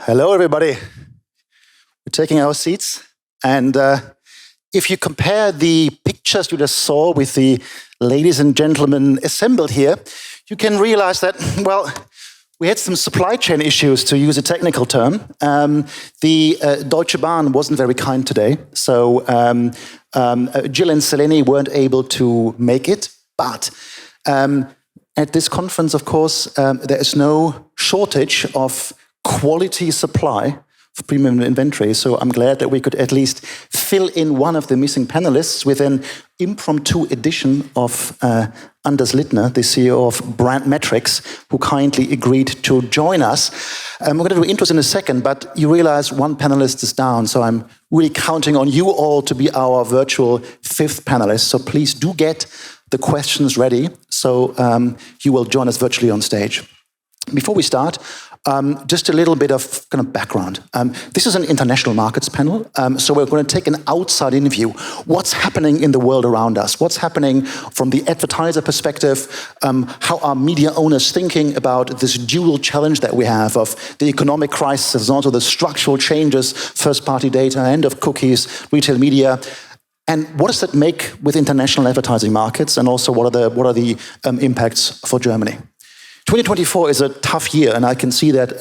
Hello, everybody. We're taking our seats. And if you compare the pictures you just saw with the ladies and gentlemen assembled here, you can realize that, well, we had some supply chain issues, to use a technical term. The Deutsche Bahn wasn't very kind today. So Jill and Celeny weren't able to make it. But at this conference, of course, there is no shortage of quality supply of premium inventory. So I'm glad that we could at least fill in one of the missing panelists with an impromptu edition of Anders Littner, the CEO of Brand Metrics, who kindly agreed to join us. We're going to do intros in a second, but you realize one panelist is down. So I'm really counting on you all to be our virtual fifth panelist. So please do get the questions ready. So you will join us virtually on stage. Before we start, just a little bit of kind of background. This is an international markets panel, so we're going to take an outside-in view. What's happening in the world around us? What's happening from the advertiser perspective? How are media owners thinking about this dual challenge that we have of the economic crisis, also the structural changes, first-party data, end of cookies, retail media? And what does that make with international advertising markets? And also, what are the impacts for Germany? 2024 is a tough year, and I can see that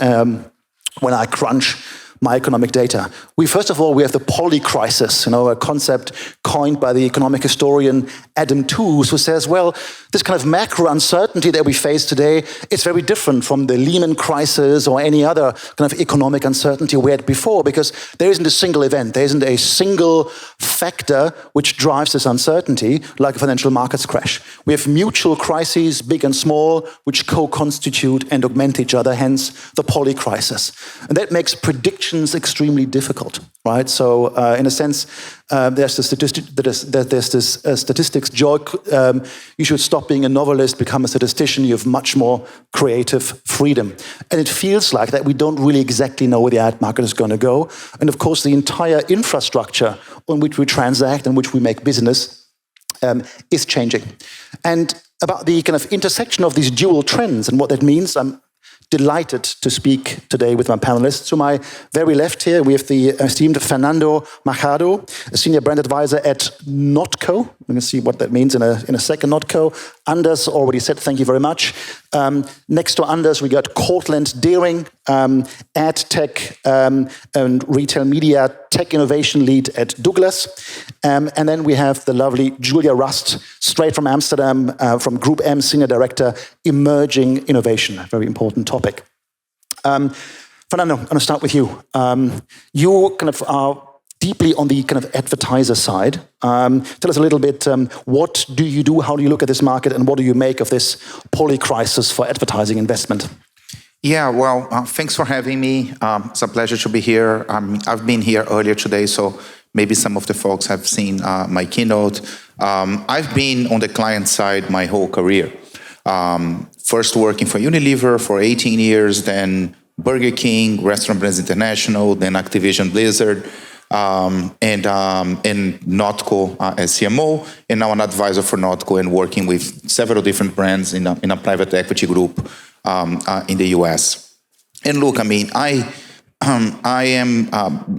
when I crunch my economic data. First of all, we have the poly crisis, a concept coined by the economic historian Adam Tooze, who says, well, this kind of macro uncertainty that we face today is very different from the Lehman crisis or any other kind of economic uncertainty we had before, because there isn't a single event, there isn't a single factor which drives this uncertainty, like a financial markets crash. We have mutual crises, big and small, which co-constitute and augment each other, hence the poly crisis. And that makes predictions extremely difficult, right? So in a sense, there's this statistics joke. You should stop being a novelist, become a statistician. You have much more creative freedom. And it feels like that we don't really exactly know where the ad market is going to go. And of course, the entire infrastructure on which we transact and which we make business is changing. And about the kind of intersection of these dual trends and what that means, I'm delighted to speak today with my panelists. To my very left here, we have the esteemed Fernando Machado, a senior brand advisor at NotCo. We can see what that means in a second. NotCo. Anders already said thank you very much. Next to Anders, we got Courtland, ad tech and retail media tech innovation lead at Douglas. And then we have the lovely Julia Rast, straight from Amsterdam, from GroupM, senior director, emerging innovation, a very important topic. Fernando, I'm going to start with you. You kind of are deeply on the kind of advertiser side. Tell us a little bit, what do you do, how do you look at this market, and what do you make of this poly crisis for advertising investment? Yeah, well, thanks for having me. It's a pleasure to be here. I've been here earlier today, so maybe some of the folks have seen my keynote. I've been on the client side my whole career. First working for Unilever for 18 years, then Burger King, Restaurant Brands International, then Activision Blizzard, and NotCo as CMO, and now an advisor for NotCo and working with several different brands in a private equity group in the US. And look, I mean, I am,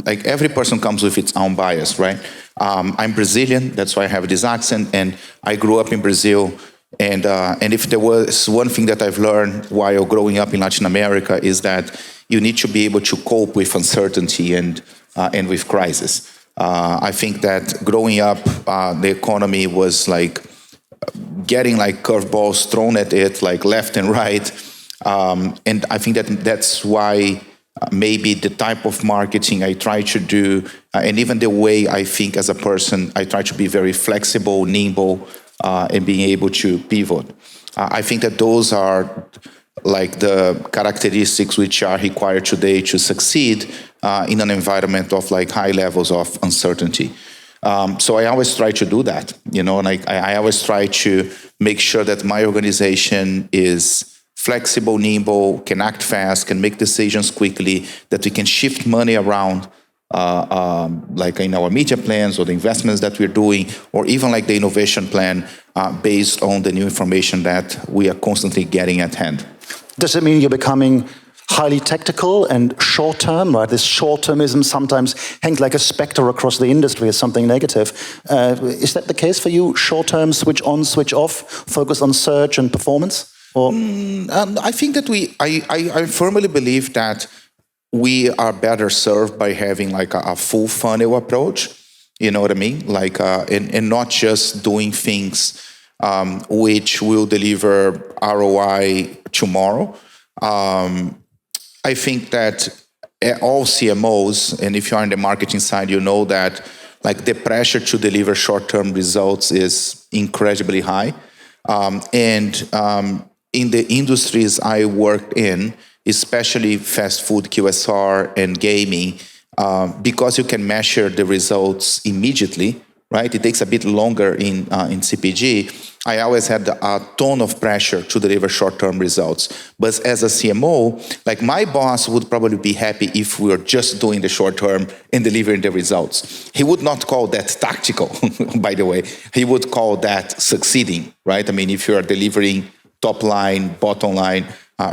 like every person comes with its own bias, right? I'm Brazilian, that's why I have this accent, and I grew up in Brazil. And if there was one thing that I've learned while growing up in Latin America is that you need to be able to cope with uncertainty and with crisis. I think that growing up, the economy was like getting like curveballs thrown at it, like left and right. And I think that's why maybe the type of marketing I try to do, and even the way I think as a person, I try to be very flexible, nimble, and being able to pivot. I think that those are like the characteristics which are required today to succeed in an environment of like high levels of uncertainty. So I always try to do that, and I always try to make sure that my organization is flexible, nimble, can act fast, can make decisions quickly, that we can shift money around like in our media plans or the investments that we're doing, or even like the innovation plan based on the new information that we are constantly getting at hand. Does it mean you're becoming highly tactical and short-term, right? This short-termism sometimes hangs like a specter across the industry as something negative. Is that the case for you? Short-term, switch on, switch off, focus on search and performance? Or? I think that I firmly believe that we are better served by having like a full funnel approach. You know what I mean? Like, and not just doing things which will deliver ROI tomorrow. I think that all CMOs, and if you're on the marketing side, you know that like the pressure to deliver short-term results is incredibly high. And in the industries I worked in, especially fast food, QSR, and gaming, because you can measure the results immediately, right? It takes a bit longer in CPG. I always had a ton of pressure to deliver short-term results. But as a CMO, like my boss would probably be happy if we were just doing the short-term and delivering the results. He would not call that tactical, by the way. He would call that succeeding, right? I mean, if you are delivering top line, bottom line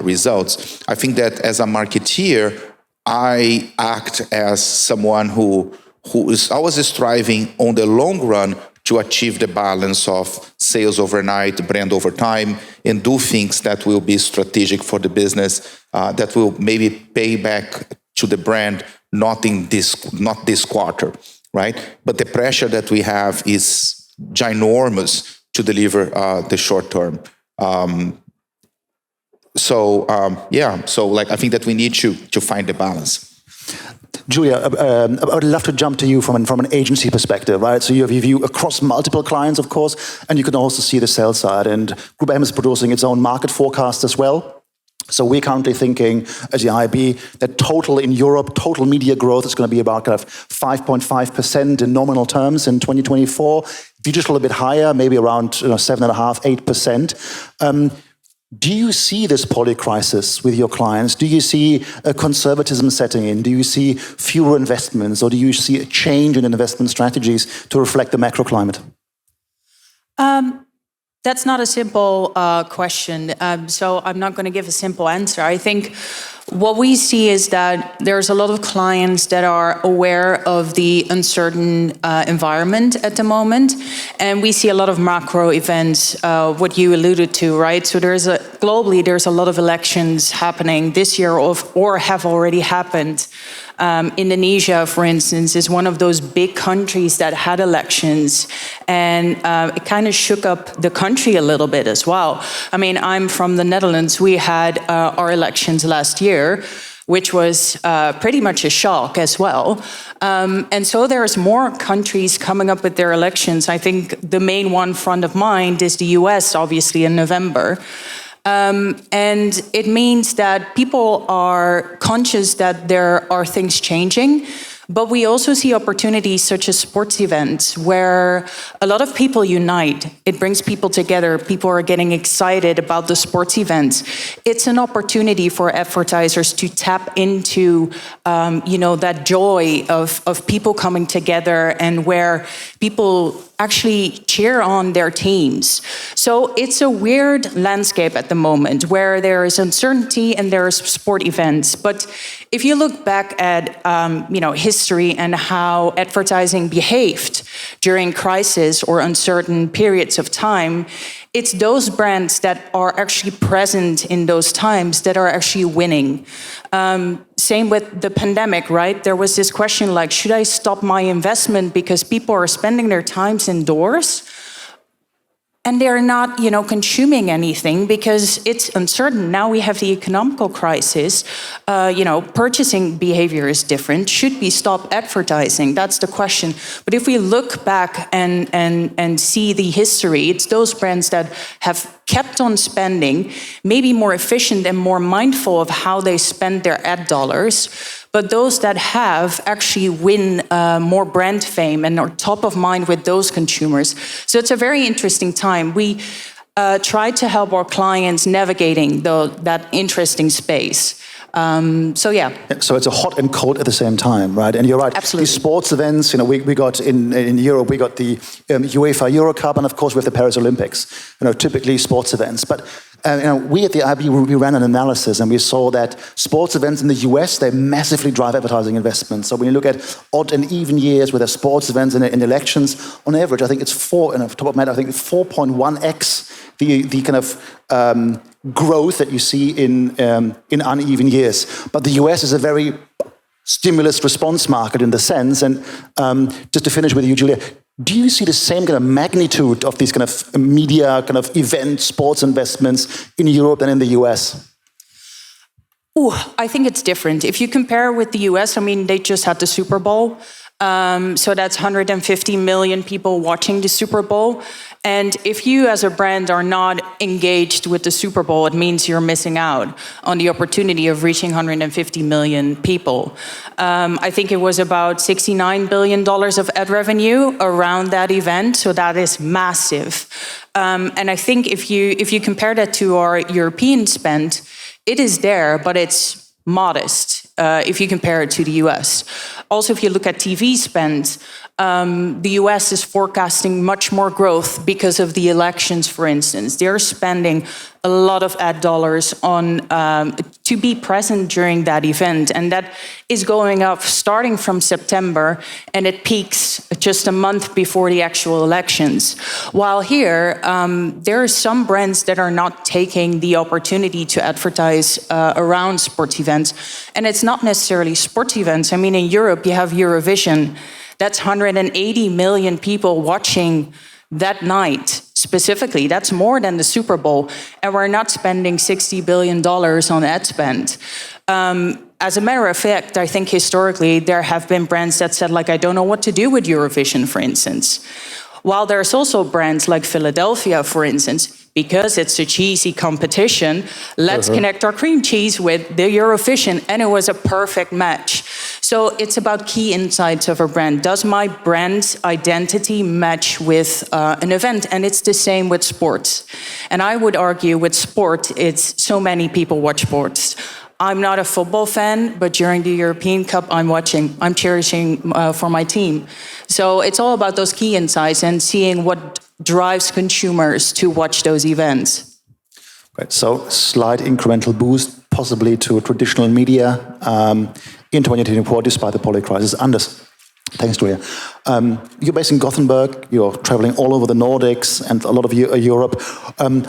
results. I think that as a marketeer, I act as someone who is always striving on the long run to achieve the balance of sales overnight, brand over time, and do things that will be strategic for the business, that will maybe pay back to the brand, not this quarter, right? But the pressure that we have is ginormous to deliver the short term. So like I think that we need to find the balance. Julia, I would love to jump to you from an agency perspective, right? So you have your view across multiple clients, of course, and you can also see the sell side. And GroupM is producing its own market forecast as well. So we're currently thinking, as the IB, that total in Europe, total media growth is going to be about kind of 5.5% in nominal terms in 2024. Digital a bit higher, maybe around 7.5%, 8%. Do you see this polycrisis with your clients? Do you see a conservatism setting in? Do you see fewer investments, or do you see a change in investment strategies to reflect the macro climate? That's not a simple question, so I'm not going to give a simple answer. I think what we see is that there's a lot of clients that are aware of the uncertain environment at the moment, and we see a lot of macro events, what you alluded to, right? So globally, there's a lot of elections happening this year or have already happened. Indonesia, for instance, is one of those big countries that had elections, and it kind of shook up the country a little bit as well. I mean, I'm from the Netherlands. We had our elections last year, which was pretty much a shock as well. And so there's more countries coming up with their elections. I think the main one front of mind is the US, obviously, in November. And it means that people are conscious that there are things changing, but we also see opportunities such as sports events where a lot of people unite. It brings people together. People are getting excited about the sports events. It's an opportunity for advertisers to tap into, that joy of people coming together and where people actually cheer on their teams. So it's a weird landscape at the moment where there is uncertainty and there is sport events. But if you look back at history and how advertising behaved during crisis or uncertain periods of time, it's those brands that are actually present in those times that are actually winning. Same with the pandemic, right? There was this question like, should I stop my investment because people are spending their times indoors? And they're not, consuming anything because it's uncertain. Now we have the economical crisis. Purchasing behavior is different. Should we stop advertising? That's the question. But if we look back and see the history, it's those brands that have kept on spending, maybe more efficient and more mindful of how they spend their ad dollars. But those that have actually win more brand fame and are top of mind with those consumers. So it's a very interesting time. We try to help our clients navigating that interesting space. So yeah. So it's a hot and cold at the same time, right? And you're right. Absolutely. These sports events, we got in Europe, we got the UEFA Euro Cup, and of course with the Paris Olympics. Typically sports events. But we at the IB, we ran an analysis and we saw that sports events in the US, they massively drive advertising investments. So when you look at odd and even years with the sports events in elections, on average, I think it's off the top of my head, I think 4.1x the kind of growth that you see in uneven years. But the US is a very stimulus response market in the sense. And just to finish with you, Julia, do you see the same kind of magnitude of these kind of media, kind of event, sports investments in Europe and in the US? Ooh, I think it's different. If you compare with the US, I mean, they just had the Super Bowl. So that's 150 million people watching the Super Bowl. And if you as a brand are not engaged with the Super Bowl, it means you're missing out on the opportunity of reaching 150 million people. I think it was about $69 billion of ad revenue around that event. So that is massive. And I think if you compare that to our European spend, it is there, but it's modest if you compare it to the US. Also, if you look at TV spend, the US is forecasting much more growth because of the elections, for instance. They're spending a lot of ad dollars on to be present during that event. And that is going up starting from September, and it peaks just a month before the actual elections. While here, there are some brands that are not taking the opportunity to advertise around sports events. And it's not necessarily sports events. I mean, in Europe, you have Eurovision. That's 180 million people watching that night specifically. That's more than the Super Bowl. And we're not spending $60 billion on ad spend. As a matter of fact, I think historically there have been brands that said, like, I don't know what to do with Eurovision, for instance. While there's also brands like Philadelphia, for instance, because it's a cheesy competition, let's connect our cream cheese with the Eurovision, and it was a perfect match. So it's about key insights of a brand. Does my brand identity match with an event? And it's the same with sports. And I would argue with sport, it's so many people watch sports. I'm not a football fan, but during the European Cup, I'm cherishing for my team. So it's all about those key insights and seeing what drives consumers to watch those events. Right, so slight incremental boost, possibly to traditional media in 2024, despite the poly crisis. Anders, thanks, Julia. You're based in Gothenburg. You're traveling all over the Nordics and a lot of Europe.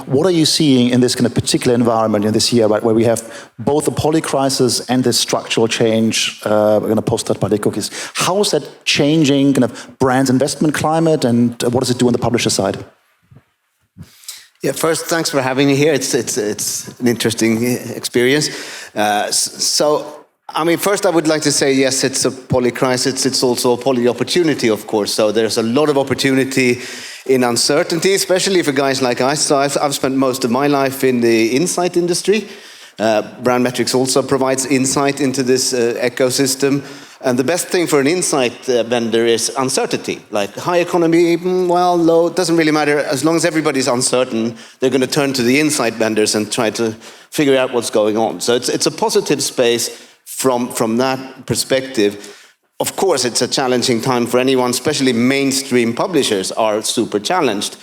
What are you seeing in this kind of particular environment in this year, right, where we have both the poly crisis and the structural change? We're going to post that by the cookies. How is that changing kind of brands' investment climate, and what does it do on the publisher side? Yeah, first, thanks for having me here. It's an interesting experience. I mean, first I would like to say, yes, it's a poly crisis. It's also a poly opportunity, of course. So there's a lot of opportunity in uncertainty, especially for guys like us. So I've spent most of my life in the insight industry. Brand Metrics also provides insight into this ecosystem. And the best thing for an insight vendor is uncertainty. Like high economy, well, low, it doesn't really matter. As long as everybody's uncertain, they're going to turn to the insight vendors and try to figure out what's going on. So it's a positive space from that perspective. Of course, it's a challenging time for anyone, especially mainstream publishers are super challenged.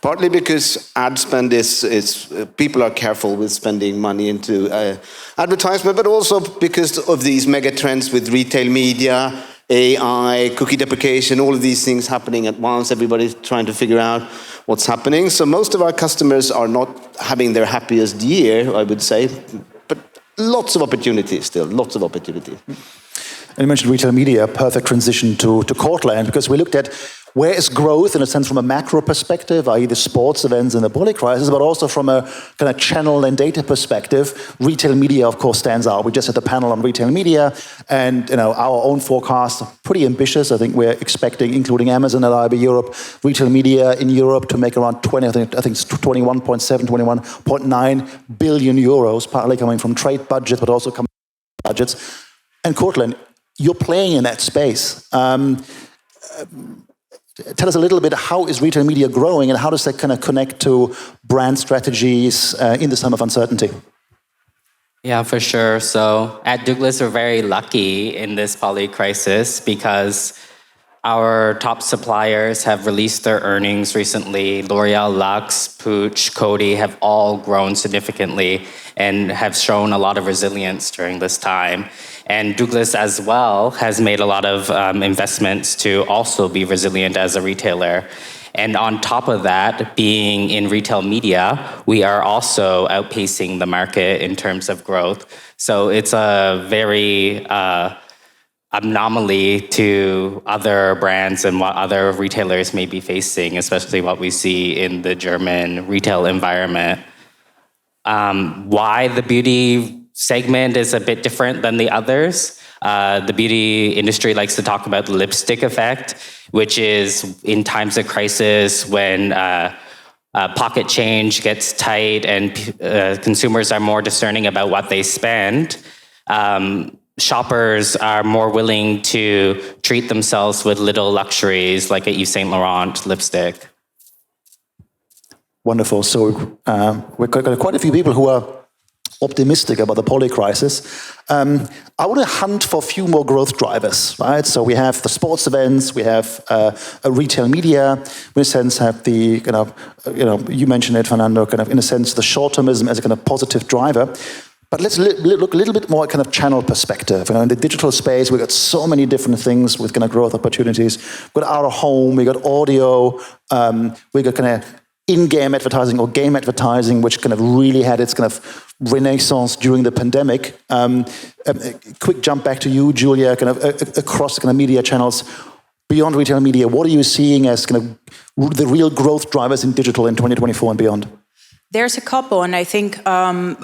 Partly because ad spend is people are careful with spending money into advertisement, but also because of these mega trends with retail media, AI, cookie deprecation, all of these things happening at once. Everybody's trying to figure out what's happening. So most of our customers are not having their happiest year, I would say, but lots of opportunities still, lots of opportunity. And you mentioned retail media, perfect transition to Courtland, because we looked at where is growth in a sense from a macro perspective, i.e. the sports events and the poly crisis, but also from a kind of channel and data perspective. Retail media, of course, stands out. We just had the panel on retail media, and our own forecasts are pretty ambitious. I think we're expecting, including Amazon at IB Europe, retail media in Europe to make around 21.7, 21.9 billion euros, partly coming from trade budgets, but also coming from budgets. And Courtland, you're playing in that space. Tell us a little bit, how is retail media growing and how does that kind of connect to brand strategies in this time of uncertainty? Yeah, for sure. So at Douglas, we're very lucky in this poly crisis because our top suppliers have released their earnings recently. L'Oreal, Lux, Pooch, Coty have all grown significantly and have shown a lot of resilience during this time. And Douglas as well has made a lot of investments to also be resilient as a retailer. And on top of that, being in retail media, we are also outpacing the market in terms of growth. So it's a very anomaly to other brands and what other retailers may be facing, especially what we see in the German retail environment. Why the beauty segment is a bit different than the others. The beauty industry likes to talk about the lipstick effect, which is in times of crisis when pocket change gets tight and consumers are more discerning about what they spend. Shoppers are more willing to treat themselves with little luxuries like a Yves Saint Laurent lipstick. Wonderful. So we've got quite a few people who are optimistic about the poly crisis. I want to hunt for a few more growth drivers, right? So we have the sports events, we have a retail media, we in a sense have the kind of, you mentioned it, Fernando, kind of in a sense the short-termism as a kind of positive driver. But let's look a little bit more at kind of channel perspective. In the digital space, we've got so many different things with kind of growth opportunities. We've got out of home, we've got audio, we've got kind of in-game advertising or game advertising, which kind of really had its kind of renaissance during the pandemic. A quick jump back to you, Julia, kind of across kind of media channels. Beyond retail media, what are you seeing as kind of the real growth drivers in digital in 2024 and beyond? There's a couple, and I think a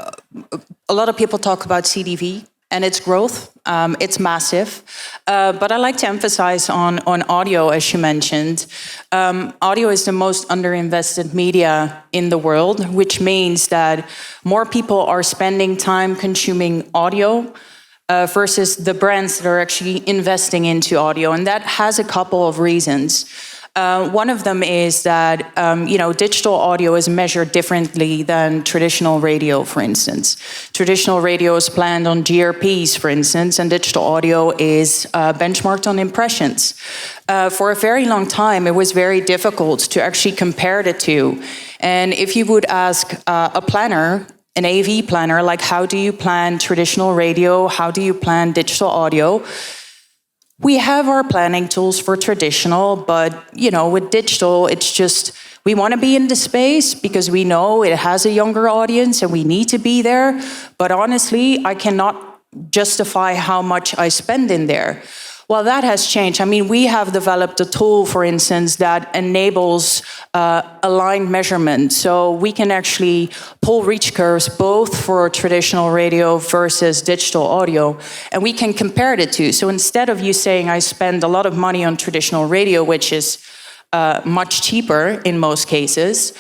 lot of people talk about CTV and its growth. It's massive. But I like to emphasize on audio, as you mentioned. Audio is the most underinvested media in the world, which means that more people are spending time consuming audio versus the brands that are actually investing into audio. And that has a couple of reasons. One of them is that digital audio is measured differently than traditional radio, for instance. Traditional radio is planned on GRPs, for instance, and digital audio is benchmarked on impressions. For a very long time, it was very difficult to actually compare the two. And if you would ask a planner, an AV planner, like how do you plan traditional radio, how do you plan digital audio? We have our planning tools for traditional, but with digital, it's just we want to be in the space because we know it has a younger audience and we need to be there. But honestly, I cannot justify how much I spend in there. Well, that has changed. I mean, we have developed a tool, for instance, that enables aligned measurement. So we can actually pull reach curves both for traditional radio versus digital audio, and we can compare the two. So instead of you saying I spend a lot of money on traditional radio, which is much cheaper in most cases,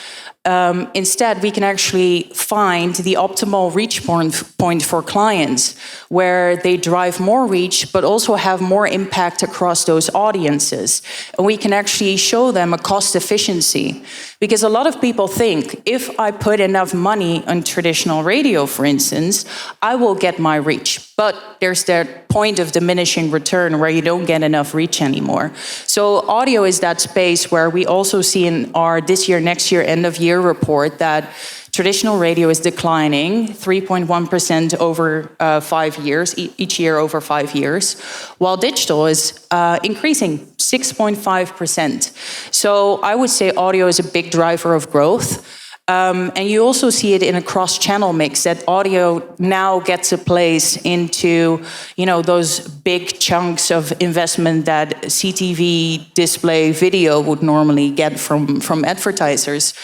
instead, we can actually find the optimal reach point for clients where they drive more reach, but also have more impact across those audiences. And we can actually show them a cost efficiency. Because a lot of people think, if I put enough money on traditional radio, for instance, I will get my reach. But there's that point of diminishing return where you don't get enough reach anymore. So audio is that space where we also see in our this year, next year, end of year report that traditional radio is declining 3.1% over 5 years, each year over 5 years, while digital is increasing 6.5%. So I would say audio is a big driver of growth. And you also see it in a cross-channel mix, that audio now gets a place into, those big chunks of investment that CTV, display, video would normally get from advertisers.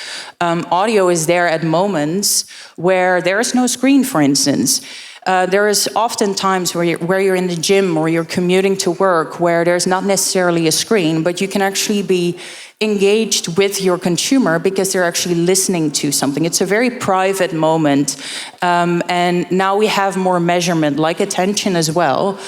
Audio is there at moments where there is no screen, for instance. There is often times where you're in the gym or you're commuting to work where there's not necessarily a screen, but you can actually be engaged with your consumer because they're actually listening to something. It's a very private moment. And now we have more measurement, like attention as well.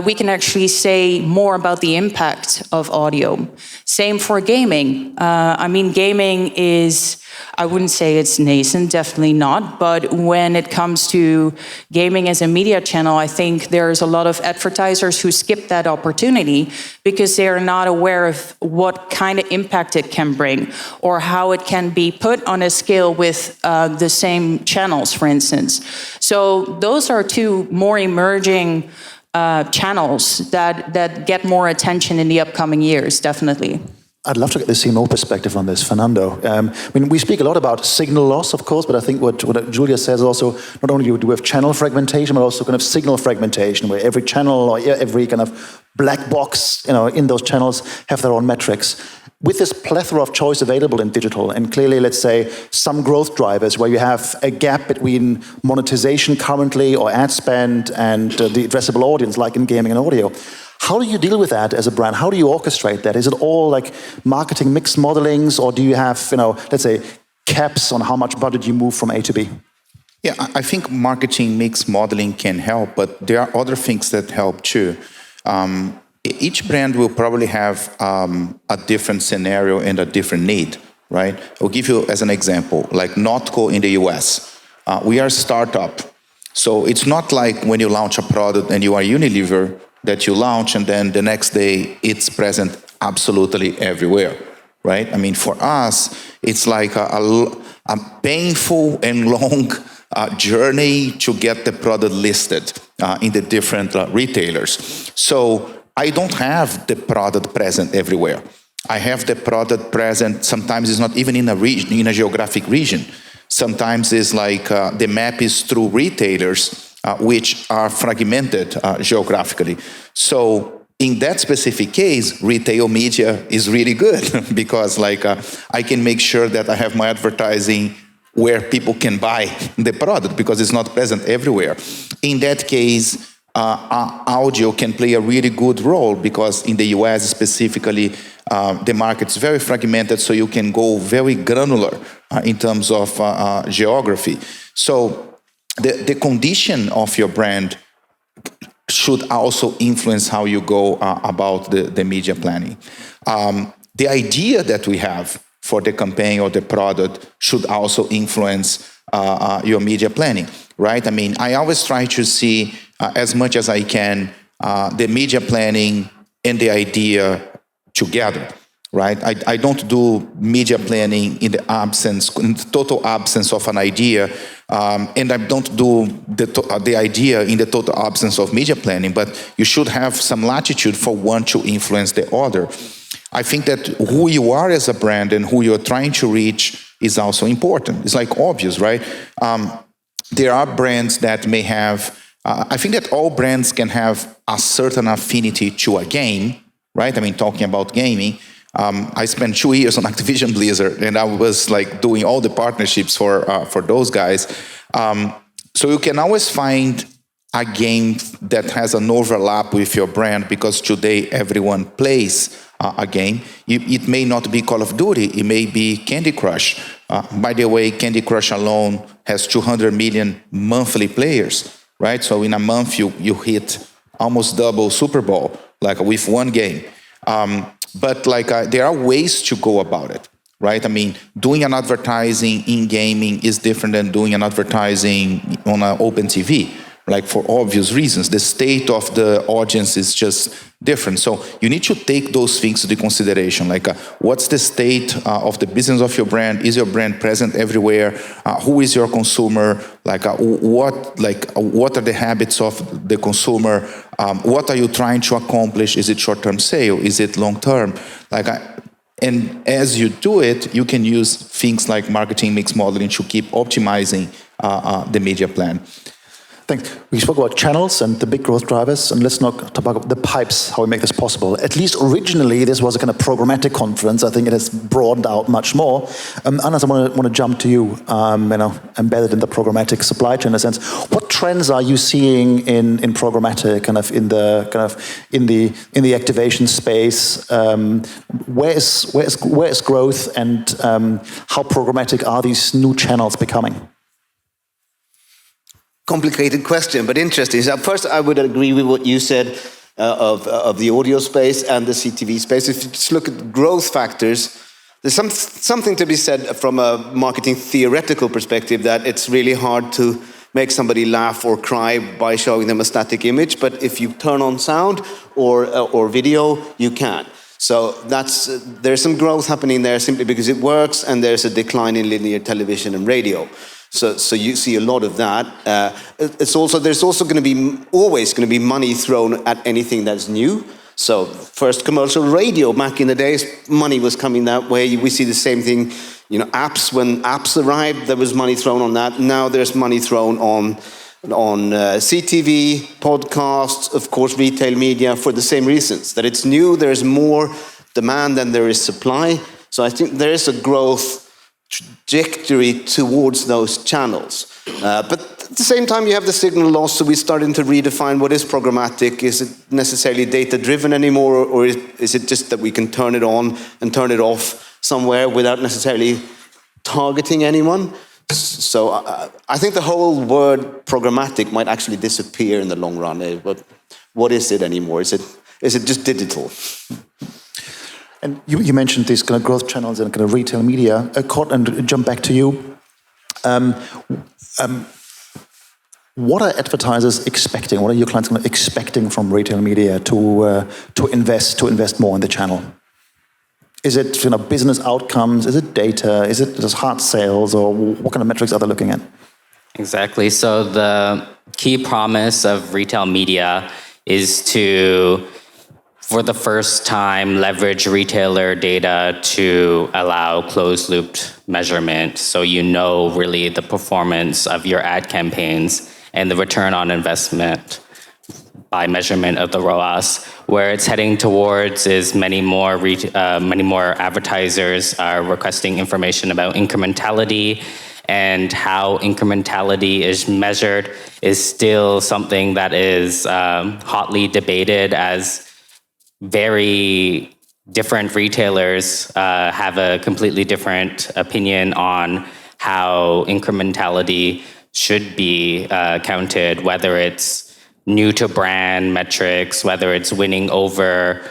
we can actually say more about the impact of audio. Same for gaming. I mean, gaming is, I wouldn't say it's nascent, definitely not, but when it comes to gaming as a media channel, I think there's a lot of advertisers who skip that opportunity because they are not aware of what kind of impact it can bring or how it can be put on a scale with the same channels, for instance. So those are two more emerging channels that get more attention in the upcoming years, definitely. I'd love to get the CMO perspective on this, Fernando. I mean, we speak a lot about signal loss, of course, but I think what Julia says also, not only do we have channel fragmentation, but also kind of signal fragmentation, where every channel or every kind of black box, in those channels have their own metrics. With this plethora of choice available in digital, and clearly, let's say, some growth drivers where you have a gap between monetization currently or ad spend and the addressable audience, like in gaming and audio, how do you deal with that as a brand? How do you orchestrate that? Is it all like marketing mix modelings, or do you have, let's say, caps on how much budget you move from A to B? Yeah, I think marketing mix modeling can help, but there are other things that help too. Each brand will probably have a different scenario and a different need, right? I'll give you as an example, like NotCo in the US. We are a startup, so it's not like when you launch a product and you are Unilever, that you launch and then the next day it's present absolutely everywhere, right? I mean, for us, it's like a painful and long journey to get the product listed in the different retailers. So I don't have the product present everywhere. I have the product present, sometimes it's not even in a region, in a geographic region. Sometimes it's like the map is through retailers which are fragmented geographically. So in that specific case, retail media is really good because I can make sure that I have my advertising where people can buy the product because it's not present everywhere. In that case, audio can play a really good role because in the US specifically, the market's very fragmented, so you can go very granular in terms of geography. So the condition of your brand should also influence how you go about the media planning. The idea that we have for the campaign or the product should also influence your media planning, right? I mean, I always try to see as much as I can the media planning and the idea together, right? I don't do media planning in the total absence of an idea, and I don't do the idea in the total absence of media planning, but you should have some latitude for one to influence the other. I think that who you are as a brand and who you're trying to reach is also important. It's like obvious, right? There are brands that may have, I think that all brands can have a certain affinity to a game, right? I mean, talking about gaming, I spent 2 years on Activision Blizzard, and I was like doing all the partnerships for those guys. So you can always find a game that has an overlap with your brand because today everyone plays a game. It may not be Call of Duty, it may be Candy Crush. By the way, Candy Crush alone has 200 million monthly players, right? So in a month you hit almost double Super Bowl, like with one game. But there are ways to go about it, right? I mean, doing an advertising in gaming is different than doing an advertising on an open TV, like for obvious reasons. The state of the audience is just different. So you need to take those things into consideration, like what's the state of the business of your brand? Is your brand present everywhere? Who is your consumer? What are the habits of the consumer? What are you trying to accomplish? Is it short-term sale? Is it long-term? And as you do it, you can use things like marketing mix modeling to keep optimizing the media plan. Thanks. We spoke about channels and the big growth drivers, and let's not talk about the pipes, how we make this possible. At least originally, this was a kind of programmatic conference. I think it has broadened out much more. Anas, I want to jump to you, embedded in the programmatic supply chain in a sense. What trends are you seeing in programmatic, in the activation space? Where is growth, and how programmatic are these new channels becoming? complicated question, but interesting. So first, I would agree with what you said of the audio space and the CTV space. If you just look at growth factors, there's something to be said from a marketing theoretical perspective that it's really hard to make somebody laugh or cry by showing them a static image, but if you turn on sound or video, you can. So there's some growth happening there simply because it works, and there's a decline in linear television and radio. So you see a lot of that. There's also going to be always going to be money thrown at anything that's new. So first commercial radio back in the days, money was coming that way. We see the same thing, apps. When apps arrived, there was money thrown on that. Now there's money thrown on CTV, podcasts, of course, retail media for the same reasons. That it's new, there's more demand than there is supply. So I think there is a growth trajectory towards those channels. But at the same time, you have the signal loss, so we're starting to redefine what is programmatic. Is it necessarily data-driven anymore, or is it just that we can turn it on and turn it off somewhere without necessarily targeting anyone? So I think the whole word programmatic might actually disappear in the long run. But what is it anymore? Is it just digital? And you mentioned these kind of growth channels and kind of retail media. Courtland, jump back to you. What are advertisers expecting? What are your clients expecting from retail media to invest more in the channel? Is it business outcomes? Is it data? Is it just hard sales? Or what kind of metrics are they looking at? Exactly. So the key promise of retail media is to, for the first time, leverage retailer data to allow closed-loop measurement, so really the performance of your ad campaigns and the return on investment by measurement of the ROAS. Where it's heading towards is many more advertisers are requesting information about incrementality, and how incrementality is measured is still something that is hotly debated, as very different retailers have a completely different opinion on how incrementality should be counted, whether it's new to brand metrics, whether it's winning over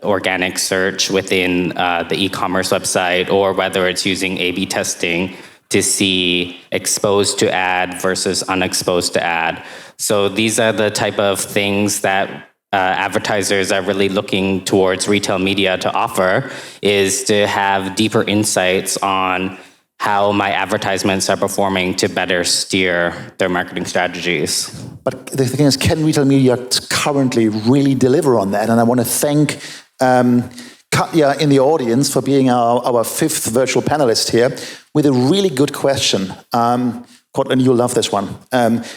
organic search within the e-commerce website, or whether it's using A/B testing to see exposed to ad versus unexposed to ad. So these are the type of things that advertisers are really looking towards retail media to offer, is to have deeper insights on how my advertisements are performing to better steer their marketing strategies. But the thing is, can retail media currently really deliver on that? And I want to thank Katja in the audience for being our fifth virtual panelist here with a really good question. Courtland, you'll love this one.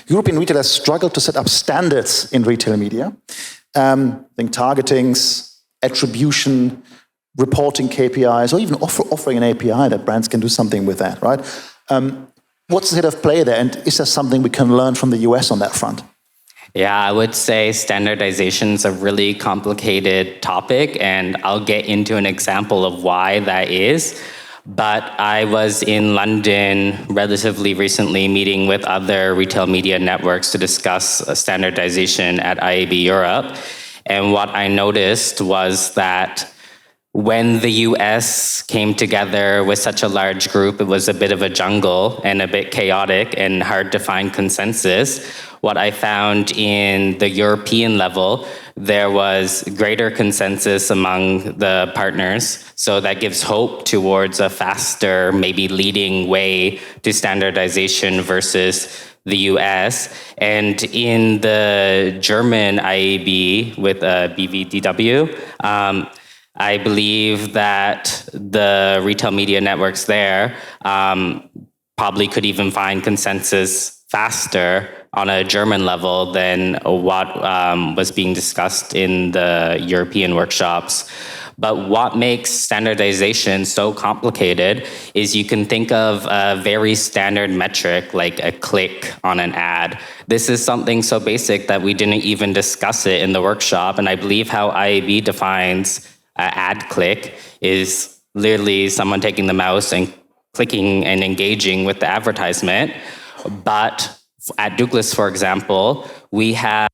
European retailers struggle to set up standards in retail media. Think targetings, attribution, reporting KPIs, or even offering an API that brands can do something with that, right? What's the state of play there, and is there something we can learn from the US on that front? Yeah, I would say standardization is a really complicated topic, and I'll get into an example of why that is. But I was in London relatively recently meeting with other retail media networks to discuss standardization at IAB Europe. And what I noticed was that when the US came together with such a large group, it was a bit of a jungle and a bit chaotic and hard to find consensus. What I found in the European level, there was greater consensus among the partners. So that gives hope towards a faster, maybe leading way to standardization versus the US. And in the German IAB with BVDW, I believe that the retail media networks there probably could even find consensus faster on a German level than what was being discussed in the European workshops. But what makes standardization so complicated is you can think of a very standard metric like a click on an ad. This is something so basic that we didn't even discuss it in the workshop, and I believe how IAB defines ad click is literally someone taking the mouse and clicking and engaging with the advertisement. But at Douglas, for example, we have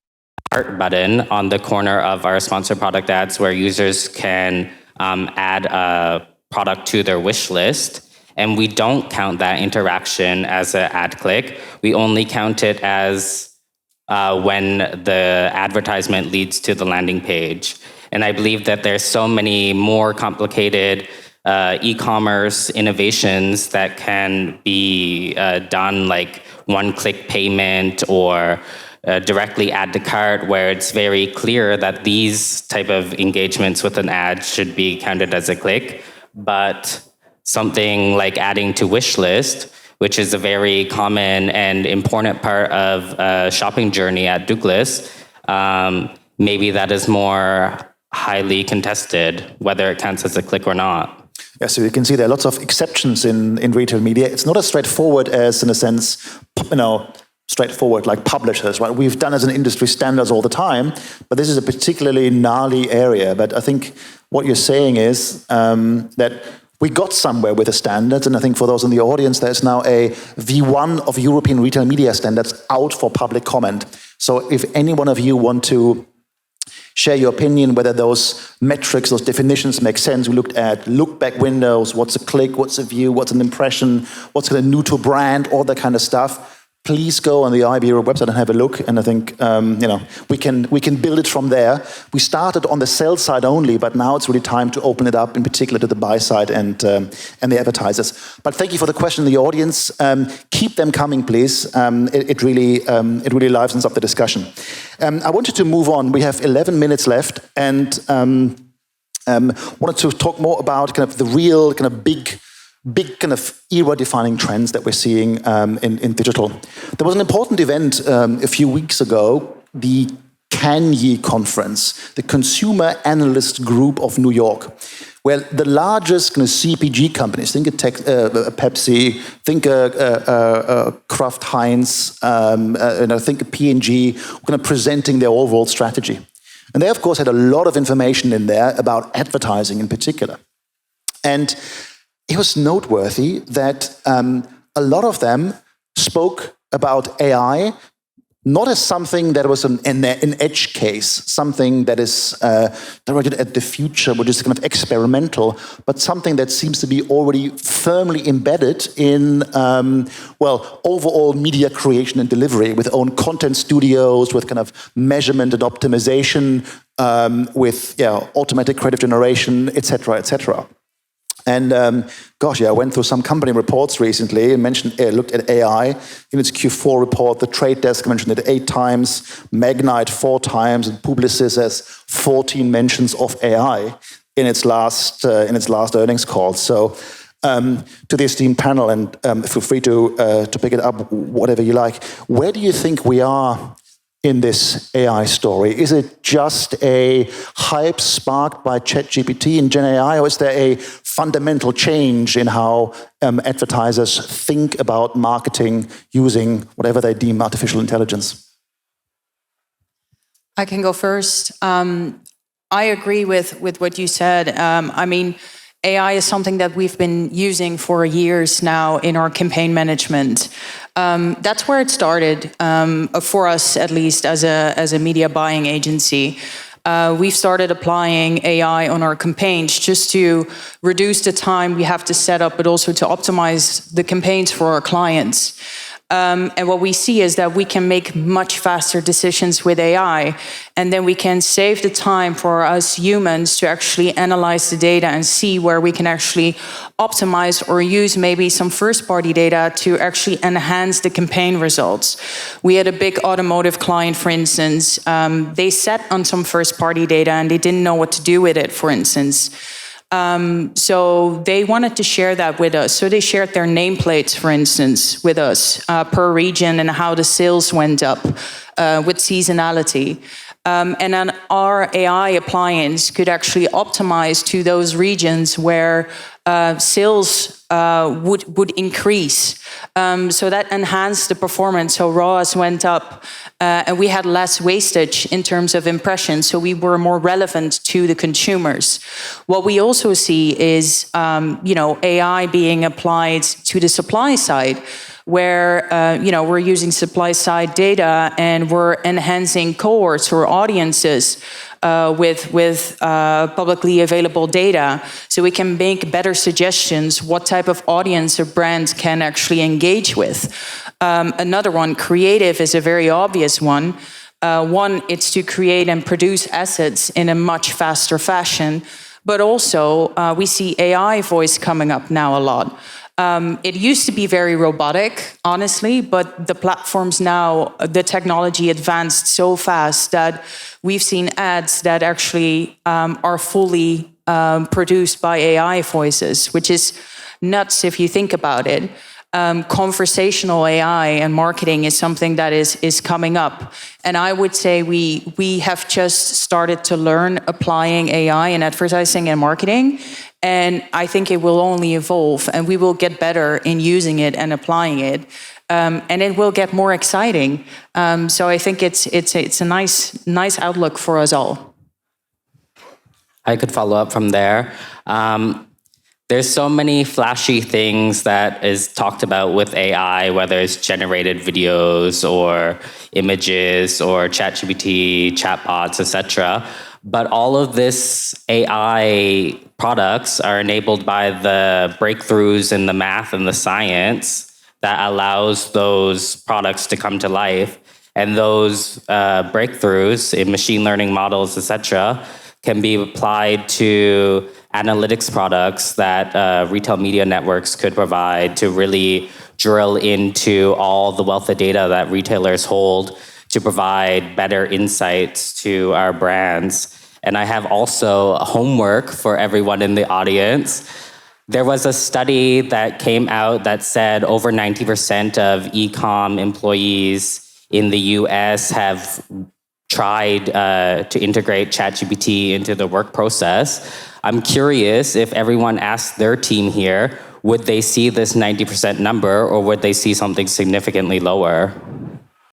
a heart button on the corner of our sponsored product ads where users can add a product to their wish list. And we don't count that interaction as an ad click. We only count it as when the advertisement leads to the landing page. And I believe that there's so many more complicated e-commerce innovations that can be done, like one-click payment or directly add to cart, where it's very clear that these type of engagements with an ad should be counted as a click. But something like adding to wish list, which is a very common and important part of a shopping journey at Douglas, maybe that is more highly contested, whether it counts as a click or not. Yeah, so you can see there are lots of exceptions in retail media. It's not as straightforward as, in a sense, straightforward like publishers, right? We've done as an industry standards all the time, but this is a particularly gnarly area. But I think what you're saying is that we got somewhere with the standards, and I think for those in the audience, there's now a V1 of European retail media standards out for public comment. So if any one of you want to share your opinion, whether those metrics, those definitions make sense. We looked at look-back windows, what's a click, what's a view, what's an impression, what's kind of new to brand, all that kind of stuff. Please go on the IB Europe website and have a look. And I think we can build it from there. We started on the sell side only, but now it's really time to open it up, in particular to the buy side and the advertisers. But thank you for the question in the audience. Keep them coming, please. It really livens up the discussion. I wanted to move on. We have 11 minutes left, and wanted to talk more about kind of the real kind of big kind of era-defining trends that we're seeing in digital. There was an important event a few weeks ago, the CANYE conference, the Consumer Analyst Group of New York, where the largest kind of CPG companies, think a Pepsi, think a Kraft Heinz, think a P&G, were kind of presenting their overall strategy. And they, of course, had a lot of information in there about advertising in particular. And it was noteworthy that a lot of them spoke about AI not as something that was an edge case, something that is directed at the future, which is kind of experimental, but something that seems to be already firmly embedded in, overall media creation and delivery, with own content studios, with kind of measurement and optimization, with automatic creative generation, et cetera, et cetera. And I went through some company reports recently and looked at AI. In its Q4 report, the Trade Desk mentioned it 8 times, Magnite 4 times, and Publicis has 14 mentions of AI in its last earnings call. So, to the esteemed panel, and feel free to pick it up, whatever you like. Where do you think we are in this AI story? Is it just a hype sparked by ChatGPT and Gen AI, or is there a fundamental change in how advertisers think about marketing using whatever they deem artificial intelligence? I can go first. I agree with what you said. AI is something that we've been using for years now in our campaign management. That's where it started, for us at least, as a media buying agency. We've started applying AI on our campaigns just to reduce the time we have to set up, but also to optimize the campaigns for our clients. And what we see is that we can make much faster decisions with AI, and then we can save the time for us humans to actually analyze the data and see where we can actually optimize or use maybe some first-party data to actually enhance the campaign results. We had a big automotive client, for instance. They sat on some first-party data and they didn't know what to do with it, for instance. So they wanted to share that with us. So they shared their nameplates, for instance, with us per region and how the sales went up with seasonality. And then our AI appliance could actually optimize to those regions where sales would increase. So that enhanced the performance. So ROAS went up, and we had less wastage in terms of impressions. So we were more relevant to the consumers. What we also see is, AI being applied to the supply side. where we're using supply side data and we're enhancing cohorts or audiences with publicly available data, so we can make better suggestions what type of audience a brand can actually engage with. Another one, creative, is a very obvious one. One, it's to create and produce assets in a much faster fashion, but also we see AI voice coming up now a lot. It used to be very robotic, honestly, but the platforms now, the technology advanced so fast that we've seen ads that actually are fully produced by AI voices, which is nuts if you think about it. Conversational AI and marketing is something that is coming up. And I would say we have just started to learn applying AI in advertising and marketing. And I think it will only evolve, and we will get better in using it and applying it. And it will get more exciting. So I think it's a nice outlook for us all. I could follow up from there. There's so many flashy things that is talked about with AI, whether it's generated videos or images or ChatGPT, chatbots, etc. But all of this AI products are enabled by the breakthroughs in the math and the science that allows those products to come to life. And those breakthroughs in machine learning models, etc., can be applied to analytics products that retail media networks could provide to really drill into all the wealth of data that retailers hold to provide better insights to our brands. And I have also homework for everyone in the audience. There was a study that came out that said over 90% of e-com employees in the US have tried to integrate ChatGPT into the work process. I'm curious if everyone asked their team here, would they see this 90% number or would they see something significantly lower?